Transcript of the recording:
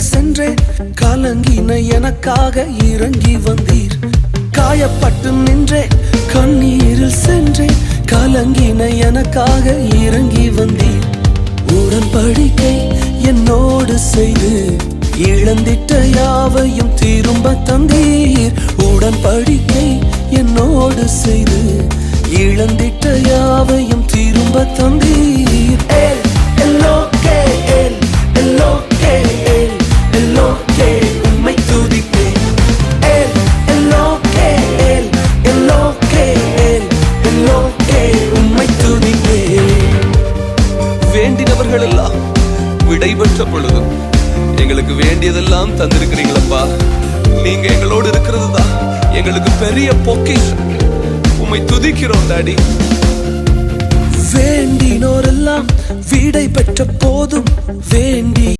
கண்ணீரில் சென்றேன், கலங்கின எனக்காக இறங்கி வந்தீர். காயப்பட்டு நின்றேன், கண்ணீரில் சென்றேன், கலங்கின எனக்காக இறங்கி வந்தீர். உடன்படிக்கை என்னோடு செய்து இழந்திட்ட யாவையும் திரும்ப தந்தீர். உடன்படிக்கை என்னோடு செய்து இழந்திட்ட யாவையும் திரும்ப தந்தீர். ஏல் எல்லோகே, ஏல் எல்லோகே, ஏல் எல்லோகே, உம்மை துதிப்பேன். ஏல் எல்லோகே, ஏல் எல்லோகே, ஏல் எல்லோகே, உம்மை துதிப்பேன். வேண்டினவர்கள் எல்லாம் விடை பெற்ற பொழுதும் எங்களுக்கு வேண்டியதெல்லாம் தந்திருக்கிறீங்களப்பா. நீங்க எங்களோடு இருக்கிறது தான் எங்களுக்கு பெரிய பொக்கிஷம். உம்மை துதிக்கிறோம் டாடி. வேண்டினோரெல்லாம் விடை பெற்ற போதும் வேண்டி